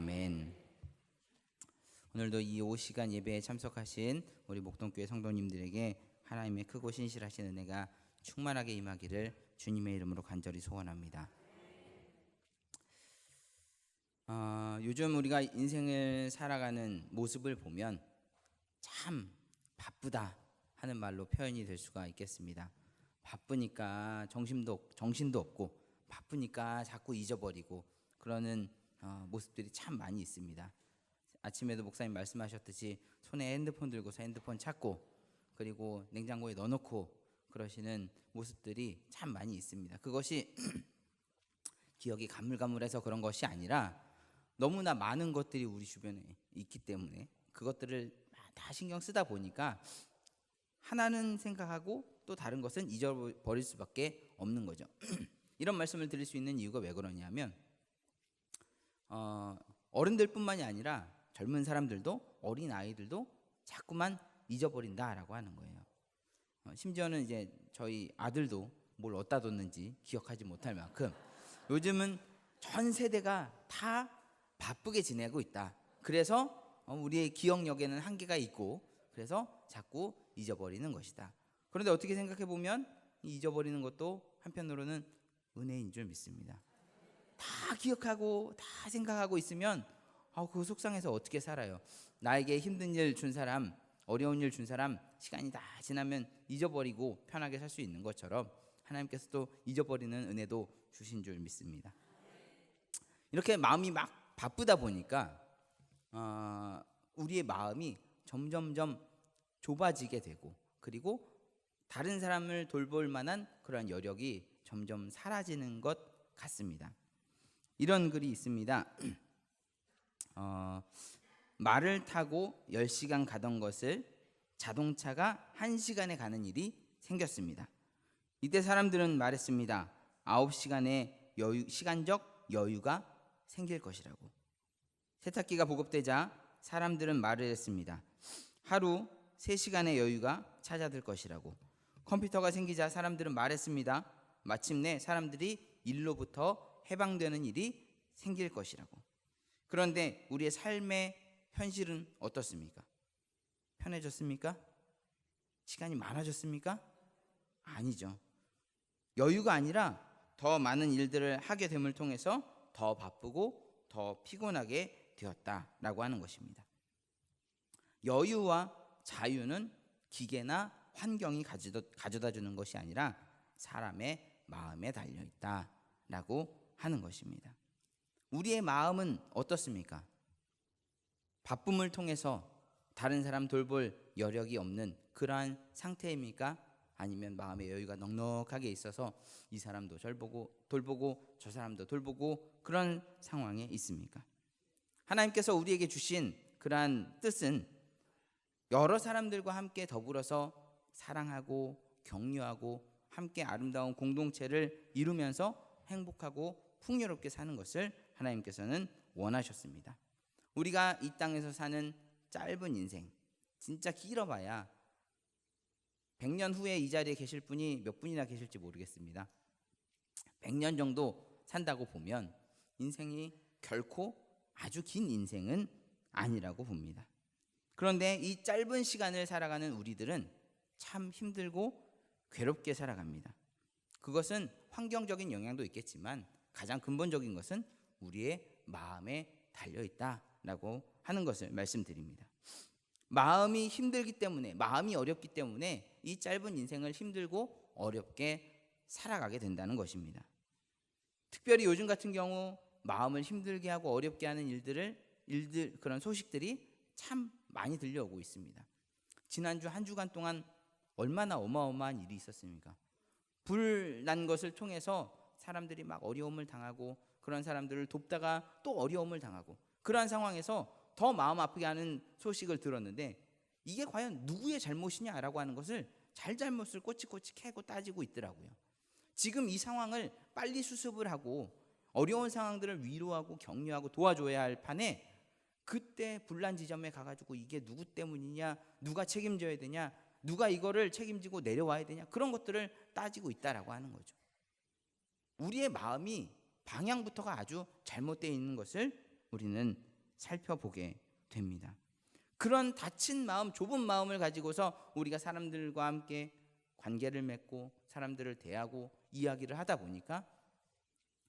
아멘. 오늘도 이 5시간 예배에 참석하신 우리 목동교회 성도님들에게 하나님의 크고 신실하신 은혜가 충만하게 임하기를 주님의 이름으로 간절히 소원합니다. 요즘 우리가 인생을 살아가는 모습을 보면 참 바쁘다 하는 말로 표현이 될 수가 있겠습니다. 바쁘니까 정신도 없고 바쁘니까 자꾸 잊어버리고 그러는 모습들이 참 많이 있습니다. 아침에도 목사님 말씀하셨듯이 손에 핸드폰 들고서 핸드폰 찾고 그리고 냉장고에 넣어놓고 그러시는 모습들이 참 많이 있습니다. 그것이 기억이 가물가물해서 그런 것이 아니라 너무나 많은 것들이 우리 주변에 있기 때문에 그것들을 다 신경 쓰다 보니까 하나는 생각하고 또 다른 것은 잊어버릴 수밖에 없는 거죠. 이런 말씀을 드릴 수 있는 이유가 왜 그러냐면 어른들뿐만이 아니라 젊은 사람들도 어린 아이들도 자꾸만 잊어버린다라고 하는 거예요. 심지어는 이제 저희 아들도 뭘 어디다 뒀는지 기억하지 못할 만큼 요즘은 전 세대가 다 바쁘게 지내고 있다. 그래서 우리의 기억력에는 한계가 있고 그래서 자꾸 잊어버리는 것이다. 그런데 어떻게 생각해 보면 잊어버리는 것도 한편으로는 은혜인 줄 믿습니다. 다 기억하고 다 생각하고 있으면 그 속상해서 어떻게 살아요? 나에게 힘든 일 준 사람, 어려운 일 준 사람 시간이 다 지나면 잊어버리고 편하게 살 수 있는 것처럼 하나님께서도 잊어버리는 은혜도 주신 줄 믿습니다. 이렇게 마음이 막 바쁘다 보니까 우리의 마음이 점점점 좁아지게 되고 그리고 다른 사람을 돌볼 만한 그러한 여력이 점점 사라지는 것 같습니다. 이런 글이 있습니다. 말을 타고 10시간 가던 것을 자동차가 1시간에 가는 일이 생겼습니다. 이때 사람들은 말했습니다. 9시간의 시간적 여유가 생길 것이라고. 세탁기가 보급되자 사람들은 말을 했습니다. 하루 3시간의 여유가 찾아들 것이라고. 컴퓨터가 생기자 사람들은 말했습니다. 마침내 사람들이 일로부터 해방되는 일이 생길 것이라고. 그런데 우리의 삶의 현실은 어떻습니까? 편해졌습니까? 시간이 많아졌습니까? 아니죠. 여유가 아니라 더 많은 일들을 하게 됨을 통해서 더 바쁘고 더 피곤하게 되었다라고 하는 것입니다. 여유와 자유는 기계나 환경이 가져다 주는 것이 아니라 사람의 마음에 달려있다라고 하는 것입니다. 우리의 마음은 어떻습니까? 바쁨을 통해서 다른 사람 돌볼 여력이 없는 그러한 상태입니까? 아니면 마음의 여유가 넉넉하게 있어서 이 사람도 돌보고 저 사람도 돌보고 그런 상황에 있습니까? 하나님께서 우리에게 주신 그러한 뜻은 여러 사람들과 함께 더불어서 사랑하고 격려하고 함께 아름다운 공동체를 이루면서 행복하고 풍요롭게 사는 것을 하나님께서는 원하셨습니다. 우리가 이 땅에서 사는 짧은 인생, 진짜 길어봐야 100년 후에 이 자리에 계실 분이 몇 분이나 계실지 모르겠습니다. 100년 정도 산다고 보면 인생이 결코 아주 긴 인생은 아니라고 봅니다. 그런데 이 짧은 시간을 살아가는 우리들은 참 힘들고 괴롭게 살아갑니다. 그것은 환경적인 영향도 있겠지만 가장 근본적인 것은 우리의 마음에 달려있다라고 하는 것을 말씀드립니다. 마음이 힘들기 때문에, 마음이 어렵기 때문에 이 짧은 인생을 힘들고 어렵게 살아가게 된다는 것입니다. 특별히 요즘 같은 경우 마음을 힘들게 하고 어렵게 하는 그런 소식들이 참 많이 들려오고 있습니다. 지난주 한 주간 동안 얼마나 어마어마한 일이 있었습니까? 불 난 것을 통해서 사람들이 막 어려움을 당하고 그런 사람들을 돕다가 또 어려움을 당하고 그러한 상황에서 더 마음 아프게 하는 소식을 들었는데 이게 과연 누구의 잘못이냐라고 하는 것을 잘못을 꼬치꼬치 캐고 따지고 있더라고요. 지금 이 상황을 빨리 수습을 하고 어려운 상황들을 위로하고 격려하고 도와줘야 할 판에 그때 불난 지점에 가가지고 이게 누구 때문이냐, 누가 책임져야 되냐, 누가 이거를 책임지고 내려와야 되냐, 그런 것들을 따지고 있다라고 하는 거죠. 우리의 마음이 방향부터가 아주 잘못되어 있는 것을 우리는 살펴보게 됩니다. 그런 닫힌 마음, 좁은 마음을 가지고서 우리가 사람들과 함께 관계를 맺고 사람들을 대하고 이야기를 하다 보니까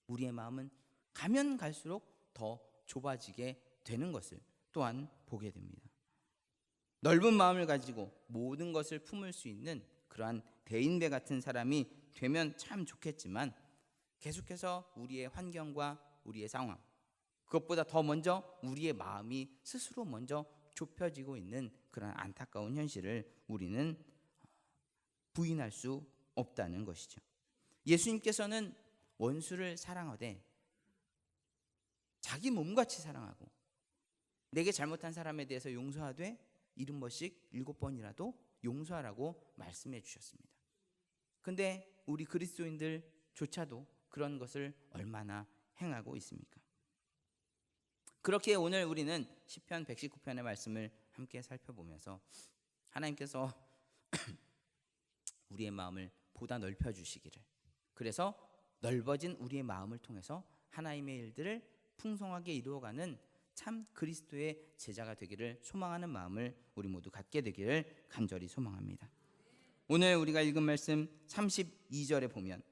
우리의 마음은 가면 갈수록 더 좁아지게 되는 것을 또한 보게 됩니다. 넓은 마음을 가지고 모든 것을 품을 수 있는 그러한 대인배 같은 사람이 되면 참 좋겠지만 계속해서 우리의 환경과 우리의 상황, 그것보다 더 먼저 우리의 마음이 스스로 먼저 좁혀지고 있는 그런 안타까운 현실을 우리는 부인할 수 없다는 것이죠. 예수님께서는 원수를 사랑하되 자기 몸같이 사랑하고 내게 잘못한 사람에 대해서 용서하되 70번씩 7번이라도 용서하라고 말씀해 주셨습니다. 근데 우리 그리스도인들조차도 그런 것을 얼마나 행하고 있습니까? 그렇게 오늘 우리는 시편 119편의 말씀을 함께 살펴보면서 하나님께서 우리의 마음을 보다 넓혀주시기를, 그래서 넓어진 우리의 마음을 통해서 하나님의 일들을 풍성하게 이루어가는 참 그리스도의 제자가 되기를 소망하는 마음을 우리 모두 갖게 되기를 간절히 소망합니다. 오늘 우리가 읽은 말씀 32절에 보면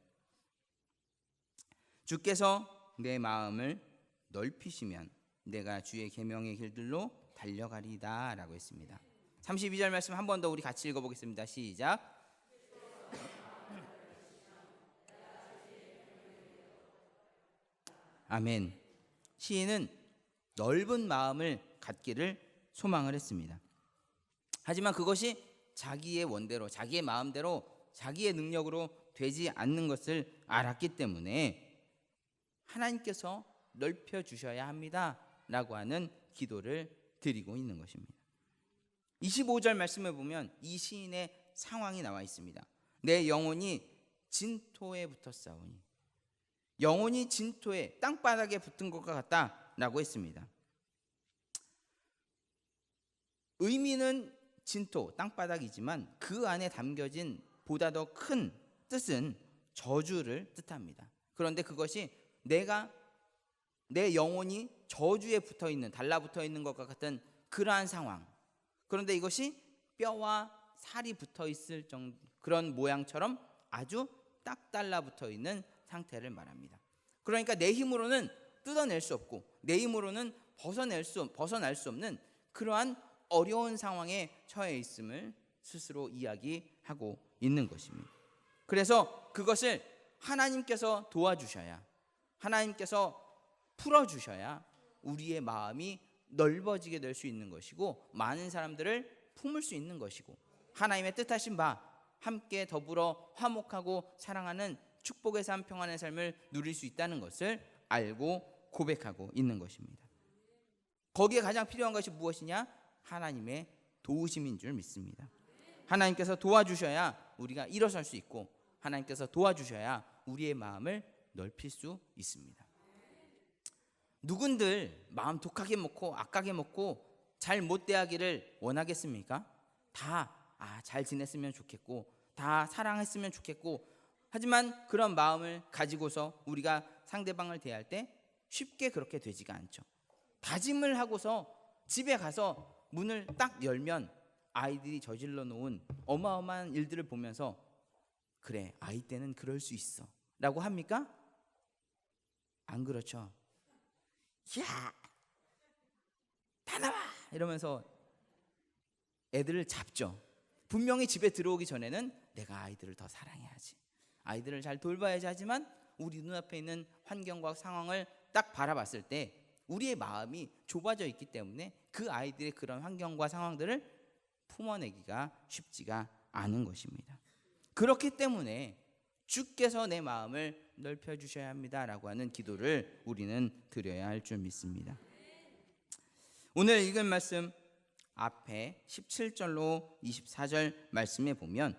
주께서 내 마음을 넓히시면 내가 주의 계명의 길들로 달려가리다 라고 했습니다. 32절 말씀 한 번 더 우리 같이 읽어보겠습니다. 시작. 아멘. 시인은 넓은 마음을 갖기를 소망을 했습니다. 하지만 그것이 자기의 원대로, 자기의 마음대로, 자기의 능력으로 되지 않는 것을 알았기 때문에 하나님께서 넓혀주셔야 합니다 라고 하는 기도를 드리고 있는 것입니다. 25절 말씀을 보면 이 시인의 상황이 나와 있습니다. 내 영혼이 진토에 붙었사오니, 영혼이 진토에 땅바닥에 붙은 것과 같다라고 했습니다. 의미는 진토, 땅바닥이지만 그 안에 담겨진 보다 더 큰 뜻은 저주를 뜻합니다. 그런데 그것이 내 영혼이 저주에 붙어있는, 달라붙어있는 것과 같은 그러한 상황, 그런데 이것이 뼈와 살이 붙어있을 정도, 그런 모양처럼 아주 딱 달라붙어있는 상태를 말합니다. 그러니까 내 힘으로는 뜯어낼 수 없고 내 힘으로는 벗어날 수 없는 그러한 어려운 상황에 처해 있음을 스스로 이야기하고 있는 것입니다. 그래서 그것을 하나님께서 도와주셔야, 하나님께서 풀어주셔야 우리의 마음이 넓어지게 될 수 있는 것이고 많은 사람들을 품을 수 있는 것이고 하나님의 뜻하신 바 함께 더불어 화목하고 사랑하는 축복의 삶, 평안의 삶을 누릴 수 있다는 것을 알고 고백하고 있는 것입니다. 거기에 가장 필요한 것이 무엇이냐? 하나님의 도우심인 줄 믿습니다. 하나님께서 도와주셔야 우리가 일어설 수 있고 하나님께서 도와주셔야 우리의 마음을 넓힐 수 있습니다. 누군들 마음 독하게 먹고 악하게 먹고 잘 못 대하기를 원하겠습니까? 다 잘 지냈으면 좋겠고 다 사랑했으면 좋겠고, 하지만 그런 마음을 가지고서 우리가 상대방을 대할 때 쉽게 그렇게 되지가 않죠. 다짐을 하고서 집에 가서 문을 딱 열면 아이들이 저질러 놓은 어마어마한 일들을 보면서 그래, 아이 때는 그럴 수 있어 라고 합니까? 안 그렇죠. 야, 다 나와 이러면서 애들을 잡죠. 분명히 집에 들어오기 전에는 내가 아이들을 더 사랑해야지, 아이들을 잘 돌봐야지, 하지만 우리 눈앞에 있는 환경과 상황을 딱 바라봤을 때 우리의 마음이 좁아져 있기 때문에 그 아이들의 그런 환경과 상황들을 품어내기가 쉽지가 않은 것입니다. 그렇기 때문에 주께서 내 마음을 넓혀주셔야 합니다 라고 하는 기도를 우리는 드려야 할 줄 믿습니다. 오늘 읽은 말씀 앞에 17절로 24절 말씀에 보면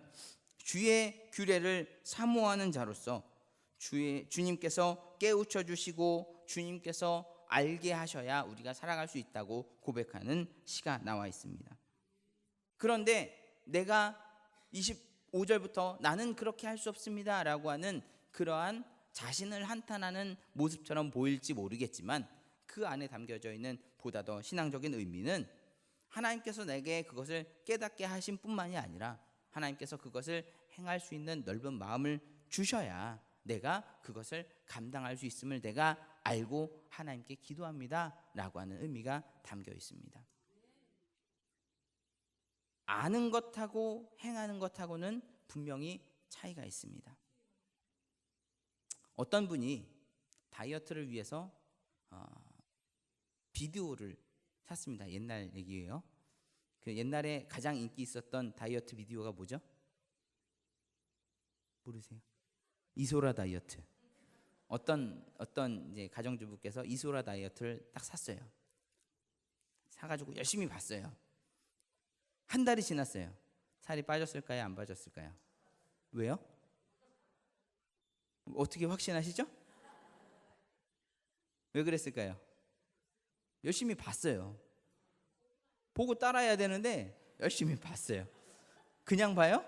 주의 규례를 사모하는 자로서 주님께서 깨우쳐 주시고 주님께서 알게 하셔야 우리가 살아갈 수 있다고 고백하는 시가 나와 있습니다. 그런데 내가 25절부터 나는 그렇게 할 수 없습니다 라고 하는 그러한 자신을 한탄하는 모습처럼 보일지 모르겠지만 그 안에 담겨져 있는 보다 더 신앙적인 의미는 하나님께서 내게 그것을 깨닫게 하신 뿐만이 아니라 하나님께서 그것을 행할 수 있는 넓은 마음을 주셔야 내가 그것을 감당할 수 있음을 내가 알고 하나님께 기도합니다 라고 하는 의미가 담겨 있습니다. 아는 것하고 행하는 것하고는 분명히 차이가 있습니다. 어떤 분이 다이어트를 위해서 비디오를 샀습니다. 옛날 얘기예요. 그 옛날에 가장 인기 있었던 다이어트 비디오가 뭐죠? 모르세요? 이소라 다이어트. 어떤 이제 가정주부께서 이소라 다이어트를 딱 샀어요. 사가지고 열심히 봤어요. 한 달이 지났어요. 살이 빠졌을까요? 안 빠졌을까요? 왜요? 어떻게 확신하시죠? 왜 그랬을까요? 열심히 봤어요. 보고 따라해야 되는데 열심히 봤어요. 그냥 봐요?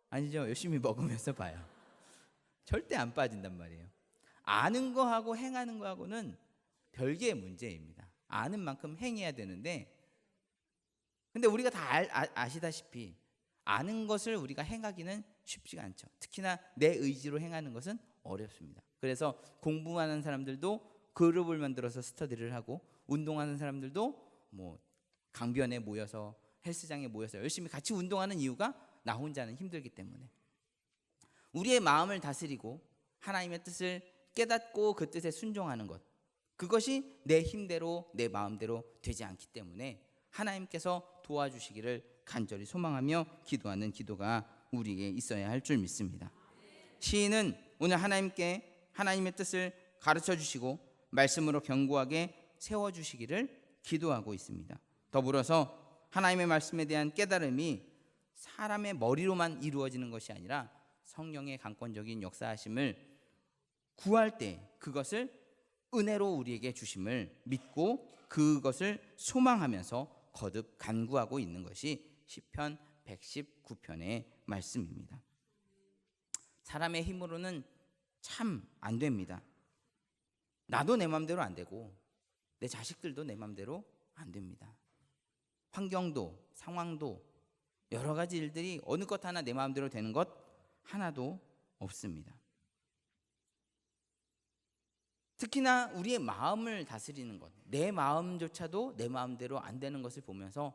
아니죠. 열심히 먹으면서 봐요. 절대 안 빠진단 말이에요. 아는 거하고 행하는 거하고는 별개의 문제입니다. 아는 만큼 행해야 되는데, 근데 우리가 다 아시다시피 아는 것을 우리가 행하기는 쉽지가 않죠. 특히나 내 의지로 행하는 것은 어렵습니다. 그래서 공부하는 사람들도 그룹을 만들어서 스터디를 하고, 운동하는 사람들도 뭐 강변에 모여서 헬스장에 모여서 열심히 같이 운동하는 이유가 나 혼자는 힘들기 때문에. 우리의 마음을 다스리고 하나님의 뜻을 깨닫고 그 뜻에 순종하는 것, 그것이 내 힘대로 내 마음대로 되지 않기 때문에 하나님께서 도와주시기를 간절히 소망하며 기도하는 기도가 우리에게 있어야 할 줄 믿습니다. 시인은 오늘 하나님께 하나님의 뜻을 가르쳐 주시고 말씀으로 견고하게 세워주시기를 기도하고 있습니다. 더불어서 하나님의 말씀에 대한 깨달음이 사람의 머리로만 이루어지는 것이 아니라 성령의 강권적인 역사하심을 구할 때 그것을 은혜로 우리에게 주심을 믿고 그것을 소망하면서 거듭 간구하고 있는 것이 시편 119편의 말씀입니다. 사람의 힘으로는 참 안 됩니다. 나도 내 마음대로 안 되고 내 자식들도 내 마음대로 안 됩니다. 환경도 상황도 여러 가지 일들이 어느 것 하나 내 마음대로 되는 것 하나도 없습니다. 특히나 우리의 마음을 다스리는 것, 내 마음조차도 내 마음대로 안 되는 것을 보면서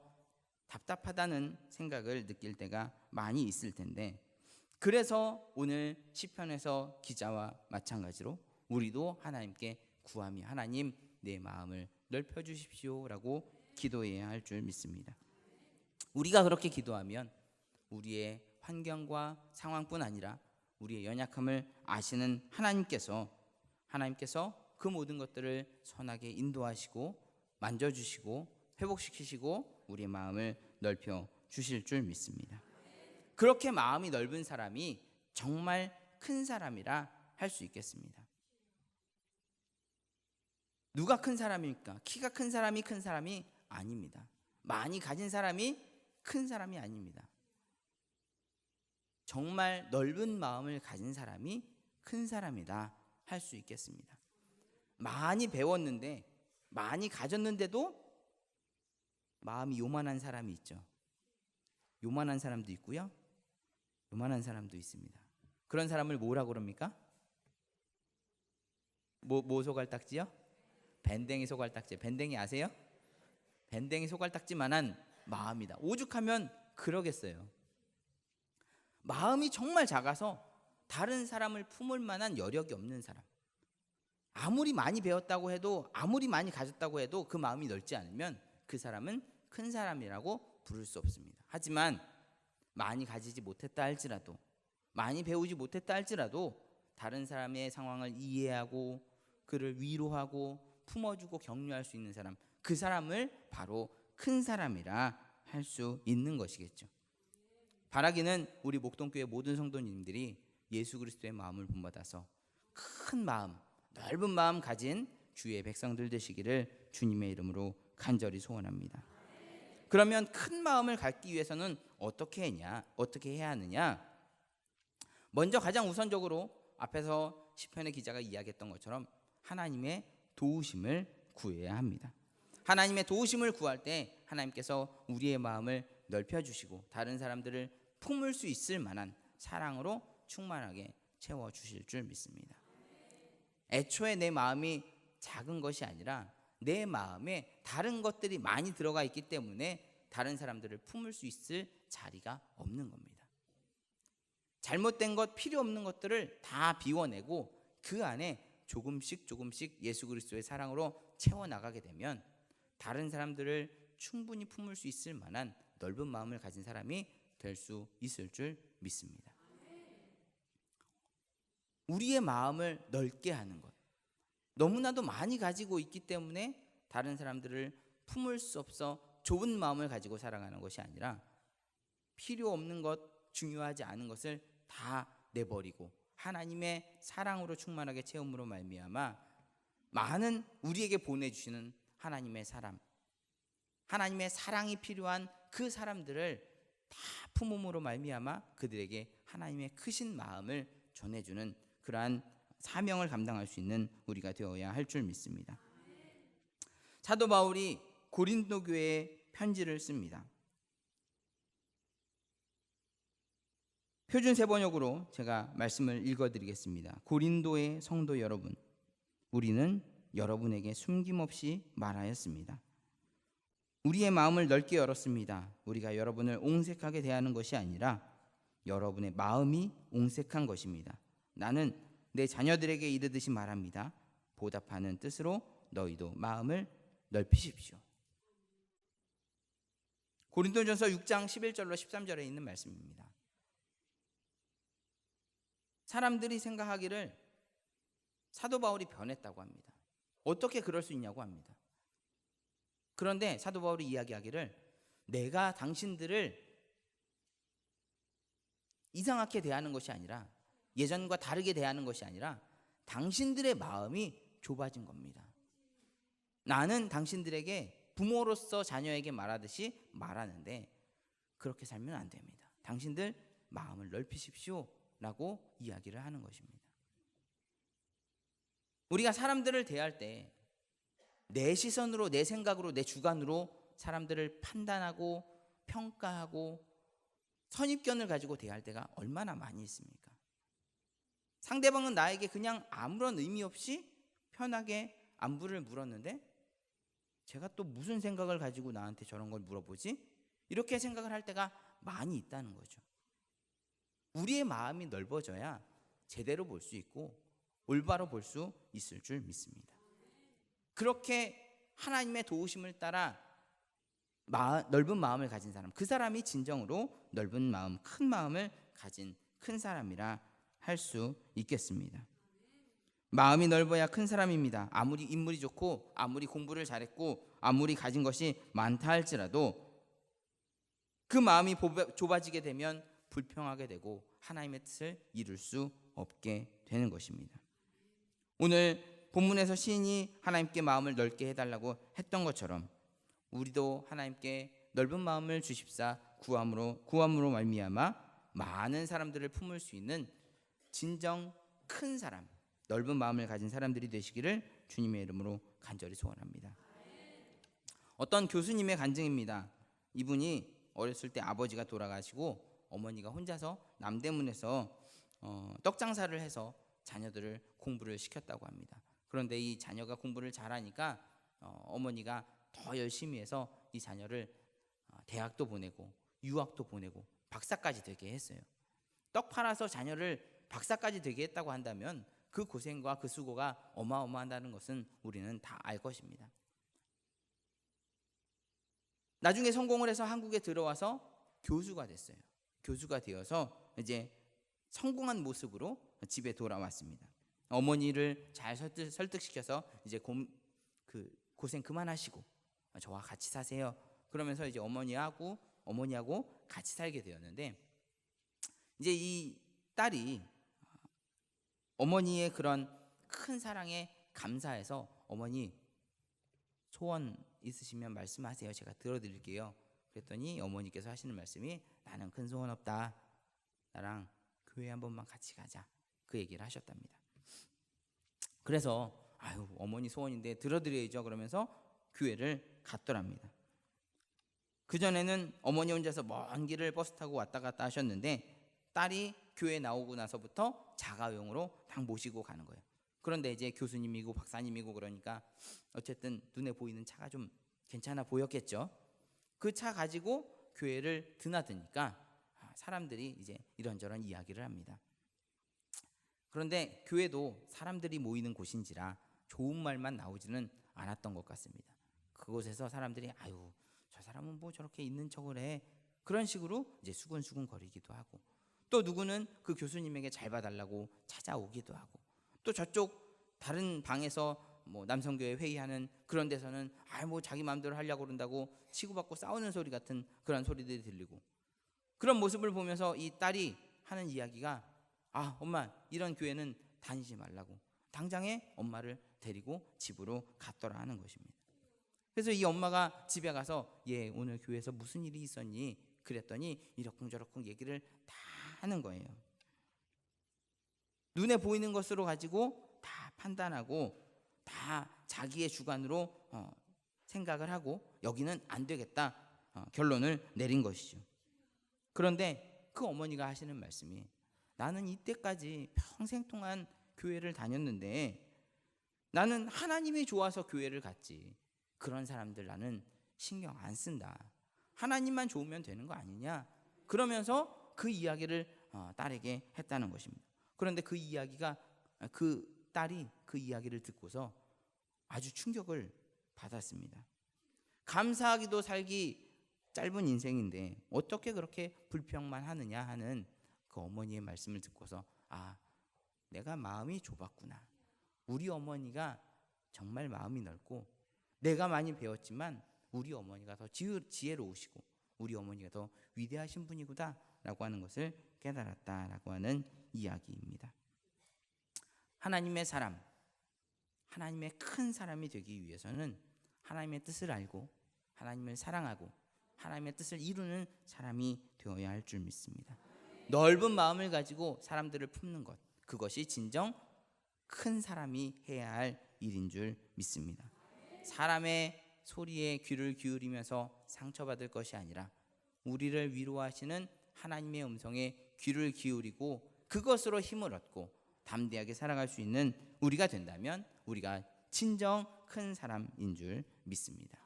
답답하다는 생각을 느낄 때가 많이 있을 텐데, 그래서 오늘 시편에서 기자와 마찬가지로 우리도 하나님께 구하며 하나님 내 마음을 넓혀주십시오 라고 기도해야 할 줄 믿습니다. 우리가 그렇게 기도하면 우리의 환경과 상황뿐 아니라 우리의 연약함을 아시는 하나님께서 그 모든 것들을 선하게 인도하시고 만져주시고 회복시키시고 우리의 마음을 넓혀 주실 줄 믿습니다. 그렇게 마음이 넓은 사람이 정말 큰 사람이라 할 수 있겠습니다. 누가 큰 사람입니까? 키가 큰 사람이 아닙니다. 많이 가진 사람이 큰 사람이 아닙니다. 정말 넓은 마음을 가진 사람이 큰 사람이다 할 수 있겠습니다. 많이 배웠는데 많이 가졌는데도 마음이 요만한 사람이 있죠. 요만한 사람도 있고요, 요만한 사람도 있습니다. 그런 사람을 뭐라고 그럽니까? 뭐 소갈딱지요? 밴댕이 소갈딱지. 밴댕이 아세요? 밴댕이 소갈딱지만한 마음이다. 오죽하면 그러겠어요. 마음이 정말 작아서 다른 사람을 품을 만한 여력이 없는 사람. 아무리 많이 배웠다고 해도, 아무리 많이 가졌다고 해도 그 마음이 넓지 않으면 그 사람은 큰 사람이라고 부를 수 없습니다. 하지만 많이 가지지 못했다 할지라도, 많이 배우지 못했다 할지라도 다른 사람의 상황을 이해하고 그를 위로하고 품어주고 격려할 수 있는 사람, 그 사람을 바로 큰 사람이라 할 수 있는 것이겠죠. 바라기는 우리 목동교회 모든 성도님들이 예수 그리스도의 마음을 본받아서 큰 마음, 넓은 마음 가진 주의 백성들 되시기를 주님의 이름으로 간절히 소원합니다. 그러면 큰 마음을 갖기 위해서는 어떻게 해야 하느냐? 먼저 가장 우선적으로 앞에서 시편의 기자가 이야기했던 것처럼 하나님의 도우심을 구해야 합니다. 하나님의 도우심을 구할 때 하나님께서 우리의 마음을 넓혀주시고 다른 사람들을 품을 수 있을 만한 사랑으로 충만하게 채워주실 줄 믿습니다. 애초에 내 마음이 작은 것이 아니라 내 마음에 다른 것들이 많이 들어가 있기 때문에 다른 사람들을 품을 수 있을 자리가 없는 겁니다. 잘못된 것, 필요 없는 것들을 다 비워내고 그 안에 조금씩 예수 그리스도의 사랑으로 채워나가게 되면 다른 사람들을 충분히 품을 수 있을 만한 넓은 마음을 가진 사람이 될 수 있을 줄 믿습니다. 우리의 마음을 넓게 하는 것, 너무나도 많이 가지고 있기 때문에 다른 사람들을 품을 수 없어 좁은 마음을 가지고 살아가는 것이 아니라 필요 없는 것, 중요하지 않은 것을 다 내버리고 하나님의 사랑으로 충만하게 채움으로 말미암아 많은 우리에게 보내주시는 하나님의 사람, 하나님의 사랑이 필요한 그 사람들을 다 품음으로 말미암아 그들에게 하나님의 크신 마음을 전해주는 그러한 사명을 감당할 수 있는 우리가 되어야 할 줄 믿습니다. 사도 바울이 고린도 교회에 편지를 씁니다. 표준 세번역으로 제가 말씀을 읽어드리겠습니다. 고린도의 성도 여러분, 우리는 여러분에게 숨김없이 말하였습니다. 우리의 마음을 넓게 열었습니다. 우리가 여러분을 옹색하게 대하는 것이 아니라 여러분의 마음이 옹색한 것입니다. 나는 내 자녀들에게 이르듯이 말합니다. 보답하는 뜻으로 너희도 마음을 넓히십시오. 고린도전서 6장 11절로 13절에 있는 말씀입니다. 사람들이 생각하기를 사도 바울이 변했다고 합니다. 어떻게 그럴 수 있냐고 합니다. 그런데 사도 바울이 이야기하기를 내가 당신들을 이상하게 대하는 것이 아니라 예전과 다르게 대하는 것이 아니라 당신들의 마음이 좁아진 겁니다. 나는 당신들에게 부모로서 자녀에게 말하듯이 말하는데 그렇게 살면 안 됩니다. 당신들 마음을 넓히십시오 라고 이야기를 하는 것입니다. 우리가 사람들을 대할 때 내 시선으로, 내 생각으로, 내 주관으로 사람들을 판단하고 평가하고 선입견을 가지고 대할 때가 얼마나 많이 있습니까? 상대방은 나에게 그냥 아무런 의미 없이 편하게 안부를 물었는데 제가 또 무슨 생각을 가지고 나한테 저런 걸 물어보지? 이렇게 생각을 할 때가 많이 있다는 거죠. 우리의 마음이 넓어져야 제대로 볼 수 있고 올바로 볼 수 있을 줄 믿습니다. 그렇게 하나님의 도우심을 따라 넓은 마음을 가진 사람, 그 사람이 진정으로 넓은 마음, 큰 마음을 가진 큰 사람이라 할 수 있겠습니다. 마음이 넓어야 큰 사람입니다. 아무리 인물이 좋고 아무리 공부를 잘했고 아무리 가진 것이 많다 할지라도 그 마음이 좁아지게 되면 불평하게 되고 하나님의 뜻을 이룰 수 없게 되는 것입니다. 오늘 본문에서 시인이 하나님께 마음을 넓게 해달라고 했던 것처럼 우리도 하나님께 넓은 마음을 주십사 구함으로 말미암아 많은 사람들을 품을 수 있는 진정 큰 사람, 넓은 마음을 가진 사람들이 되시기를 주님의 이름으로 간절히 소원합니다. 어떤 교수님의 간증입니다. 이분이 어렸을 때 아버지가 돌아가시고 어머니가 혼자서 남대문에서 떡 장사를 해서 자녀들을 공부를 시켰다고 합니다. 그런데 이 자녀가 공부를 잘하니까 어머니가 더 열심히 해서 이 자녀를 대학도 보내고 유학도 보내고 박사까지 되게 했어요. 떡 팔아서 자녀를 박사까지 되게 했다고 한다면 그 고생과 그 수고가 어마어마하다는 것은 우리는 다 알 것입니다. 나중에 성공을 해서 한국에 들어와서 교수가 됐어요. 교수가 되어서 이제 성공한 모습으로 집에 돌아왔습니다. 어머니를 잘 설득시켜서 이제 고생 그만하시고 저와 같이 사세요. 그러면서 이제 어머니하고 같이 살게 되었는데 이제 이 딸이 어머니의 그런 큰 사랑에 감사해서 어머니 소원 있으시면 말씀하세요. 제가 들어드릴게요. 그랬더니 어머니께서 하시는 말씀이 나는 큰 소원 없다. 나랑 교회 한 번만 같이 가자. 그 얘기를 하셨답니다. 그래서 아유, 어머니 소원인데 들어드려야죠 그러면서 교회를 갔더랍니다. 그전에는 어머니 혼자서 먼 길을 버스 타고 왔다 갔다 하셨는데 딸이 교회 나오고 나서부터 자가용으로 딱 모시고 가는 거예요. 그런데 이제 교수님이고 박사님이고 그러니까 어쨌든 눈에 보이는 차가 좀 괜찮아 보였겠죠. 그 차 가지고 교회를 드나드니까 사람들이 이제 이런저런 이야기를 합니다. 그런데 교회도 사람들이 모이는 곳인지라 좋은 말만 나오지는 않았던 것 같습니다. 그곳에서 사람들이 아유, 저 사람은 뭐 저렇게 있는 척을 해, 그런 식으로 이제 수근수근 거리기도 하고, 또 누구는 그 교수님에게 잘 봐달라고 찾아오기도 하고, 또 저쪽 다른 방에서 뭐 남성교회 회의하는 그런 데서는 뭐 자기 마음대로 하려고 그런다고 치고받고 싸우는 소리 같은 그런 소리들이 들리고, 그런 모습을 보면서 이 딸이 하는 이야기가 엄마, 이런 교회는 다니지 말라고 당장에 엄마를 데리고 집으로 갔더라 하는 것입니다. 그래서 이 엄마가 집에 가서 오늘 교회에서 무슨 일이 있었니? 그랬더니 이러쿵저러쿵 얘기를 다 하는 거예요. 눈에 보이는 것으로 가지고 다 판단하고 다 자기의 주관으로 생각을 하고 여기는 안 되겠다 결론을 내린 것이죠. 그런데 그 어머니가 하시는 말씀이, 나는 이때까지 평생 동안 교회를 다녔는데 나는 하나님이 좋아서 교회를 갔지, 그런 사람들 나는 신경 안 쓴다, 하나님만 좋으면 되는 거 아니냐, 그러면서 그 이야기를 딸에게 했다는 것입니다. 그런데 그 딸이 그 이야기를 듣고서 아주 충격을 받았습니다. 감사하기도 살기 짧은 인생인데 어떻게 그렇게 불평만 하느냐 하는 그 어머니의 말씀을 듣고서 내가 마음이 좁았구나, 우리 어머니가 정말 마음이 넓고 내가 많이 배웠지만 우리 어머니가 더 지혜로우시고 우리 어머니가 더 위대하신 분이구나 라고 하는 것을 깨달았다라고 하는 이야기입니다. 하나님의 사람, 하나님의 큰 사람이 되기 위해서는 하나님의 뜻을 알고 하나님을 사랑하고 하나님의 뜻을 이루는 사람이 되어야 할 줄 믿습니다. 넓은 마음을 가지고 사람들을 품는 것, 그것이 진정 큰 사람이 해야 할 일인 줄 믿습니다. 사람의 소리에 귀를 기울이면서 상처받을 것이 아니라 우리를 위로하시는 하나님의 음성에 귀를 기울이고 그것으로 힘을 얻고 담대하게 살아갈 수 있는 우리가 된다면 우리가 진정 큰 사람인 줄 믿습니다.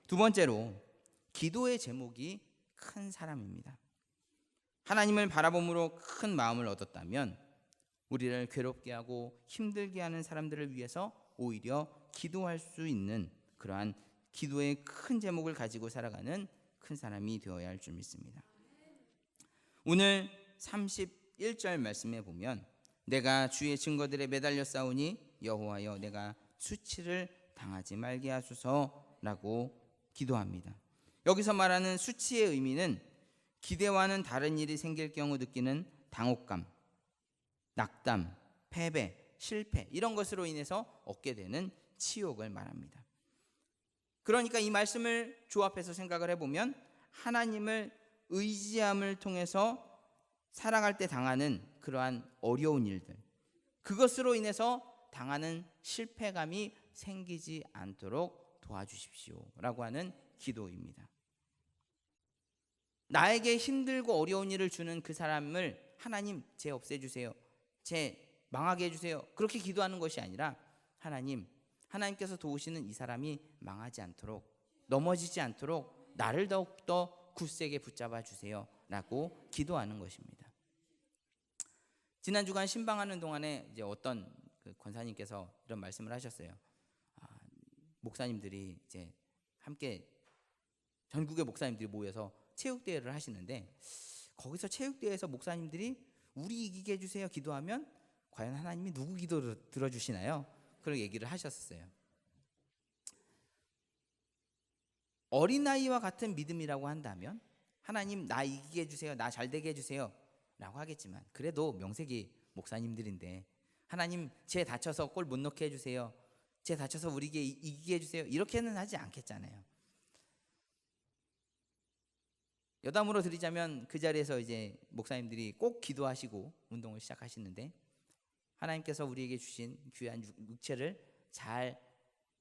두 번째로, 기도의 제목이 큰 사람입니다. 하나님을 바라봄으로 큰 마음을 얻었다면 우리를 괴롭게 하고 힘들게 하는 사람들을 위해서 오히려 기도할 수 있는 그러한 기도의 큰 제목을 가지고 살아가는 큰 사람이 되어야 할 줄 믿습니다. 오늘 31절 말씀에 보면 내가 주의 증거들에 매달려 싸우니 여호와여 내가 수치를 당하지 말게 하소서라고 기도합니다. 여기서 말하는 수치의 의미는 기대와는 다른 일이 생길 경우 느끼는 당혹감, 낙담, 패배, 실패, 이런 것으로 인해서 얻게 되는 치욕을 말합니다. 그러니까 이 말씀을 조합해서 생각을 해보면 하나님을 의지함을 통해서 살아갈 때 당하는 그러한 어려운 일들, 그것으로 인해서 당하는 실패감이 생기지 않도록 도와주십시오 라고 하는 기도입니다. 나에게 힘들고 어려운 일을 주는 그 사람을 하나님 제 없애주세요, 제 망하게 해주세요, 그렇게 기도하는 것이 아니라 하나님께서 도우시는 이 사람이 망하지 않도록, 넘어지지 않도록 나를 더욱더 굳세게 붙잡아 주세요 라고 기도하는 것입니다. 지난 주간 신방하는 동안에 이제 어떤 그 권사님께서 이런 말씀을 하셨어요. 목사님들이 이제 함께 전국의 목사님들이 모여서 체육대회를 하시는데 거기서 체육대회에서 목사님들이 우리 이기게 해주세요 기도하면 과연 하나님이 누구 기도를 들어주시나요? 그런 얘기를 하셨어요. 어린아이와 같은 믿음이라고 한다면 하나님 나 이기게 해주세요, 나 잘되게 해주세요 라고 하겠지만, 그래도 명색이 목사님들인데 하나님 쟤 다쳐서 골 못 넣게 해주세요, 쟤 다쳐서 우리에게 이기게 해주세요, 이렇게는 하지 않겠잖아요. 여담으로 드리자면 그 자리에서 이제 목사님들이 꼭 기도하시고 운동을 시작하시는데 하나님께서 우리에게 주신 귀한 육체를 잘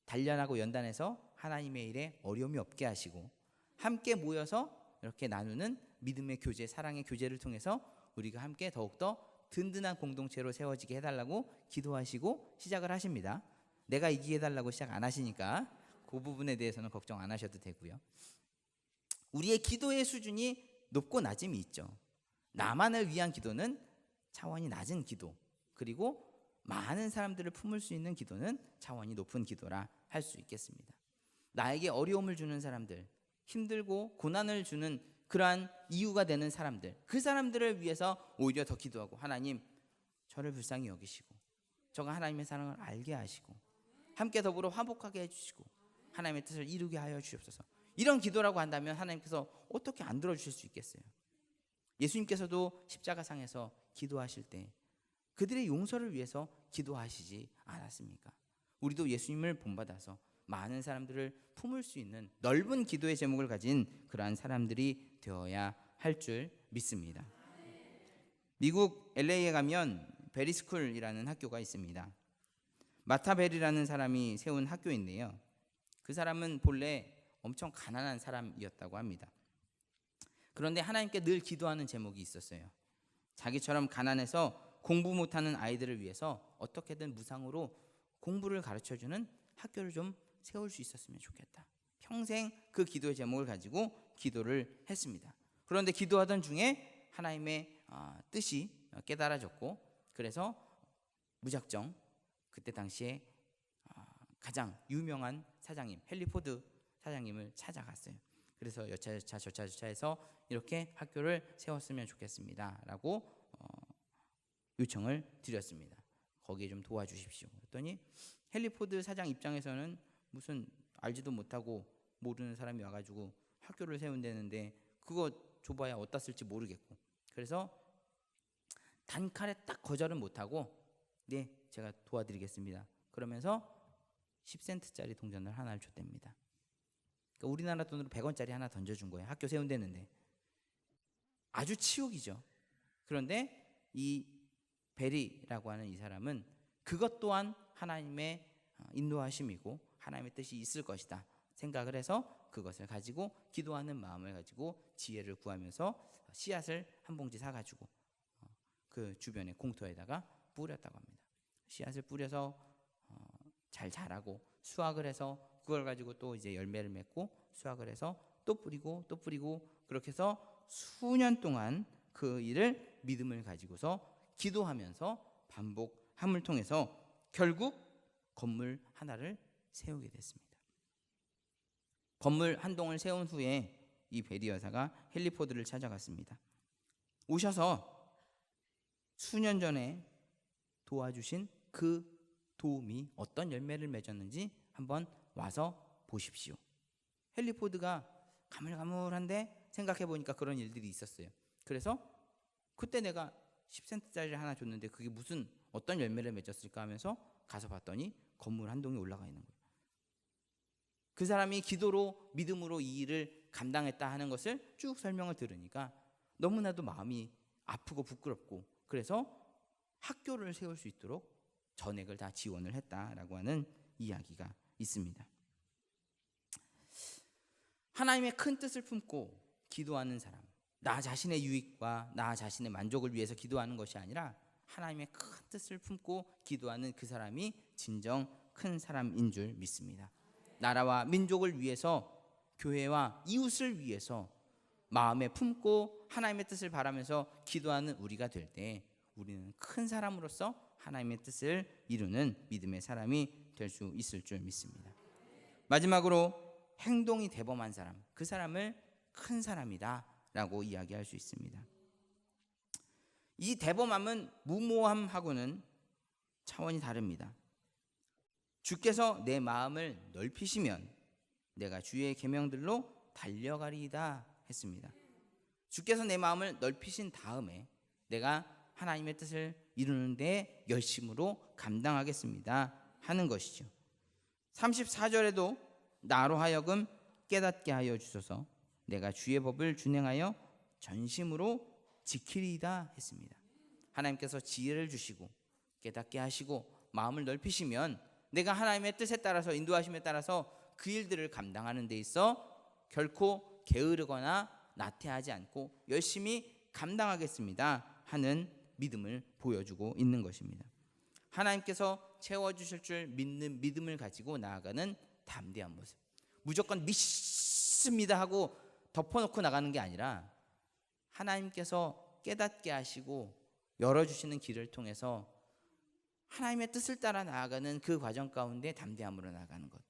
단련하고 연단해서 하나님의 일에 어려움이 없게 하시고, 함께 모여서 이렇게 나누는 믿음의 교제, 사랑의 교제를 통해서 우리가 함께 더욱더 든든한 공동체로 세워지게 해달라고 기도하시고 시작을 하십니다. 내가 이기게 해달라고 시작 안 하시니까 그 부분에 대해서는 걱정 안 하셔도 되고요. 우리의 기도의 수준이 높고 낮음이 있죠. 나만을 위한 기도는 차원이 낮은 기도, 그리고 많은 사람들을 품을 수 있는 기도는 차원이 높은 기도라 할 수 있겠습니다. 나에게 어려움을 주는 사람들, 힘들고 고난을 주는 그러한 이유가 되는 사람들, 그 사람들을 위해서 오히려 더 기도하고, 하나님 저를 불쌍히 여기시고 저가 하나님의 사랑을 알게 하시고 함께 더불어 화목하게 해주시고 하나님의 뜻을 이루게 하여 주옵소서. 이런 기도라고 한다면 하나님께서 어떻게 안 들어주실 수 있겠어요? 예수님께서도 십자가상에서 기도하실 때 그들의 용서를 위해서 기도하시지 않았습니까? 우리도 예수님을 본받아서 많은 사람들을 품을 수 있는 넓은 기도의 제목을 가진 그러한 사람들이 되어야 할 줄 믿습니다. 미국 LA에 가면 베리스쿨이라는 학교가 있습니다. 마타 벨이라는 사람이 세운 학교인데요, 그 사람은 본래 엄청 가난한 사람이었다고 합니다. 그런데 하나님께 늘 기도하는 제목이 있었어요. 자기처럼 가난해서 공부 못하는 아이들을 위해서 어떻게든 무상으로 공부를 가르쳐주는 학교를 좀 세울 수 있었으면 좋겠다. 평생 그 기도의 제목을 가지고 기도를 했습니다. 그런데 기도하던 중에 하나님의 뜻이 깨달아졌고, 그래서 무작정 그때 당시에 가장 유명한 사장님, 헨리 포드 사장님을 찾아갔어요. 그래서 여차저차 저차저차해서 이렇게 학교를 세웠으면 좋겠습니다 라고 요청을 드렸습니다. 거기에 좀 도와주십시오. 그랬더니 헨리 포드 사장 입장에서는 무슨 알지도 못하고 모르는 사람이 와가지고 학교를 세운다는데 그거 줘봐야 어디다 쓸지 모르겠고, 그래서 단칼에 딱 거절은 못하고 네 제가 도와드리겠습니다 그러면서 10센트짜리 동전을 하나를 줬답니다. 그러니까 우리나라 돈으로 100원짜리 하나 던져준 거예요. 학교 세운다는데. 아주 치욕이죠. 그런데 이 베리라고 하는 이 사람은 그것 또한 하나님의 인도하심이고 하나님의 뜻이 있을 것이다 생각을 해서 그것을 가지고 기도하는 마음을 가지고 지혜를 구하면서 씨앗을 한 봉지 사가지고 그 주변의 공터에다가 뿌렸다고 합니다. 씨앗을 뿌려서 잘 자라고 수확을 해서 그걸 가지고 또 이제 열매를 맺고 수확을 해서 또 뿌리고 또 뿌리고, 그렇게 해서 수년 동안 그 일을 믿음을 가지고서 기도하면서 반복함을 통해서 결국 건물 하나를 세우게 됐습니다. 건물 한 동을 세운 후에 이 베리 여사가 헨리 포드를 찾아갔습니다. 오셔서 수년 전에 도와주신 그 도움이 어떤 열매를 맺었는지 한번 와서 보십시오. 헨리 포드가 가물가물한데 생각해 보니까 그런 일들이 있었어요. 그래서 그때 내가 10센트짜리를 하나 줬는데 그게 무슨 어떤 열매를 맺었을까 하면서 가서 봤더니 건물 한 동이 올라가 있는 거예요. 그 사람이 기도로 믿음으로 이 일을 감당했다 하는 것을 쭉 설명을 들으니까 너무나도 마음이 아프고 부끄럽고, 그래서 학교를 세울 수 있도록 전액을 다 지원을 했다라고 하는 이야기가 있습니다. 하나님의 큰 뜻을 품고 기도하는 사람, 나 자신의 유익과 나 자신의 만족을 위해서 기도하는 것이 아니라 하나님의 큰 뜻을 품고 기도하는 그 사람이 진정 큰 사람인 줄 믿습니다. 나라와 민족을 위해서, 교회와 이웃을 위해서 마음에 품고 하나님의 뜻을 바라면서 기도하는 우리가 될 때 우리는 큰 사람으로서 하나님의 뜻을 이루는 믿음의 사람이 될 수 있을 줄 믿습니다. 마지막으로 행동이 대범한 사람, 그 사람을 큰 사람이다 라고 이야기할 수 있습니다. 이 대범함은 무모함하고는 차원이 다릅니다. 주께서 내 마음을 넓히시면 내가 주의 계명들로 달려가리이다 했습니다. 주께서 내 마음을 넓히신 다음에 내가 하나님의 뜻을 이루는 데 열심으로 감당하겠습니다 하는 것이죠. 34절에도 나로 하여금 깨닫게 하여 주소서, 내가 주의 법을 준행하여 전심으로 지키리이다 했습니다. 하나님께서 지혜를 주시고 깨닫게 하시고 마음을 넓히시면 내가 하나님의 뜻에 따라서 인도하심에 따라서 그 일들을 감당하는 데 있어 결코 게으르거나 나태하지 않고 열심히 감당하겠습니다 하는 믿음을 보여주고 있는 것입니다. 하나님께서 채워주실 줄 믿는 믿음을 가지고 나아가는 담대한 모습. 무조건 믿습니다 하고 덮어놓고 나가는 게 아니라 하나님께서 깨닫게 하시고 열어주시는 길을 통해서 하나님의 뜻을 따라 나아가는 그 과정 가운데 담대함으로 나아가는 것.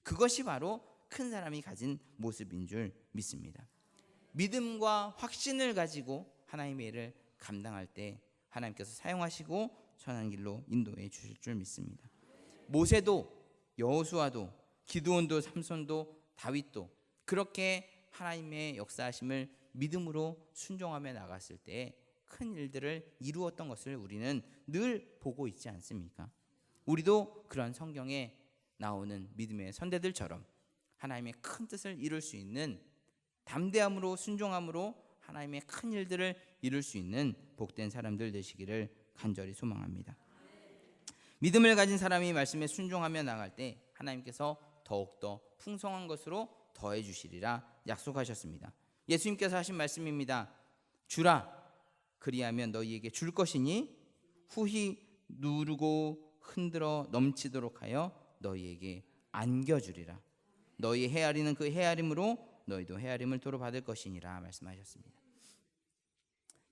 그것이 바로 큰 사람이 가진 모습인 줄 믿습니다. 믿음과 확신을 가지고 하나님의 일을 감당할 때 하나님께서 사용하시고 선한 길로 인도해 주실 줄 믿습니다. 모세도 여호수아도 기드온도 삼손도 다윗도 그렇게 하나님의 역사하심을 믿음으로 순종하며 나갔을 때 큰 일들을 이루었던 것을 우리는 늘 보고 있지 않습니까? 우리도 그런 성경에 나오는 믿음의 선대들처럼 하나님의 큰 뜻을 이룰 수 있는 담대함으로 순종함으로 하나님의 큰 일들을 이룰 수 있는 복된 사람들 되시기를 간절히 소망합니다. 믿음을 가진 사람이 말씀에 순종하며 나갈 때 하나님께서 더욱더 풍성한 것으로 더해 주시리라 약속하셨습니다. 예수님께서 하신 말씀입니다. 주라 그리하면 너희에게 줄 것이니 후히 누르고 흔들어 넘치도록 하여 너희에게 안겨주리라. 너희 헤아리는 그 헤아림으로 너희도 헤아림을 도로 받을 것이니라 말씀하셨습니다.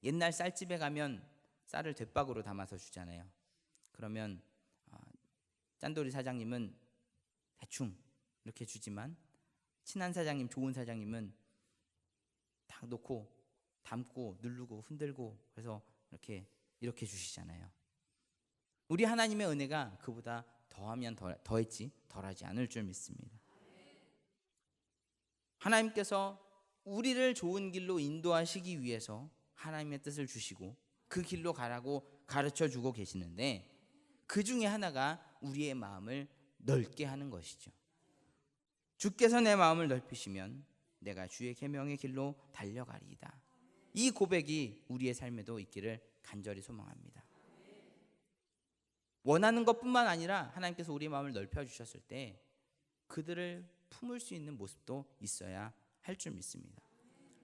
옛날 쌀집에 가면 쌀을 돛박으로 담아서 주잖아요. 그러면 짠돌이 사장님은 대충 이렇게 주지만 친한 사장님, 좋은 사장님은 딱 놓고 담고 누르고 흔들고 그래서 이렇게 주시잖아요. 우리 하나님의 은혜가 그보다 더하면 더했지 덜하지 않을 줄 믿습니다. 하나님께서 우리를 좋은 길로 인도하시기 위해서 하나님의 뜻을 주시고 그 길로 가라고 가르쳐 주고 계시는데 그 중에 하나가 우리의 마음을 넓게 하는 것이죠. 주께서 내 마음을 넓히시면 내가 주의 계명의 길로 달려가리이다. 이 고백이 우리의 삶에도 있기를 간절히 소망합니다. 원하는 것뿐만 아니라 하나님께서 우리의 마음을 넓혀주셨을 때 그들을 품을 수 있는 모습도 있어야 할 줄 믿습니다.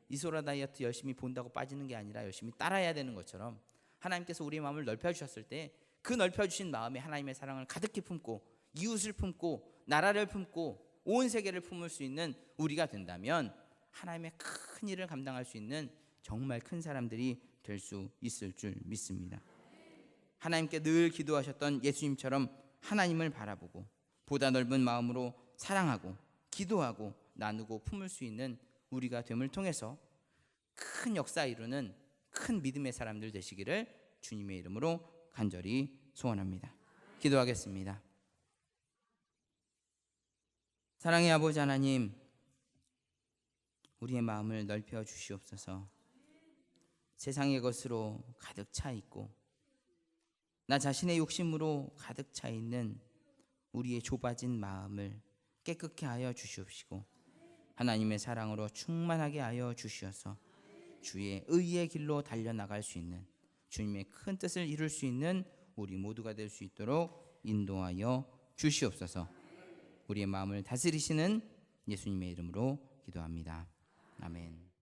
이소라 다이어트 열심히 본다고 빠지는 게 아니라 열심히 따라야 되는 것처럼 하나님께서 우리의 마음을 넓혀주셨을 때 그 넓혀주신 마음에 하나님의 사랑을 가득히 품고 이웃을 품고 나라를 품고 온 세계를 품을 수 있는 우리가 된다면 하나님의 큰 일을 감당할 수 있는 정말 큰 사람들이 될 수 있을 줄 믿습니다. 하나님께 늘 기도하셨던 예수님처럼 하나님을 바라보고 보다 넓은 마음으로 사랑하고 기도하고 나누고 품을 수 있는 우리가 됨을 통해서 큰 역사 이루는 큰 믿음의 사람들 되시기를 주님의 이름으로 간절히 소원합니다. 기도하겠습니다. 사랑의 아버지 하나님, 우리의 마음을 넓혀 주시옵소서. 세상의 것으로 가득 차 있고 나 자신의 욕심으로 가득 차 있는 우리의 좁아진 마음을 깨끗게 하여 주시옵시고 하나님의 사랑으로 충만하게 하여 주시어서 주의 의의 길로 달려나갈 수 있는 주님의 큰 뜻을 이룰 수 있는 우리 모두가 될 수 있도록 인도하여 주시옵소서. 우리의 마음을 다스리시는 예수님의 이름으로 기도합니다. 아멘.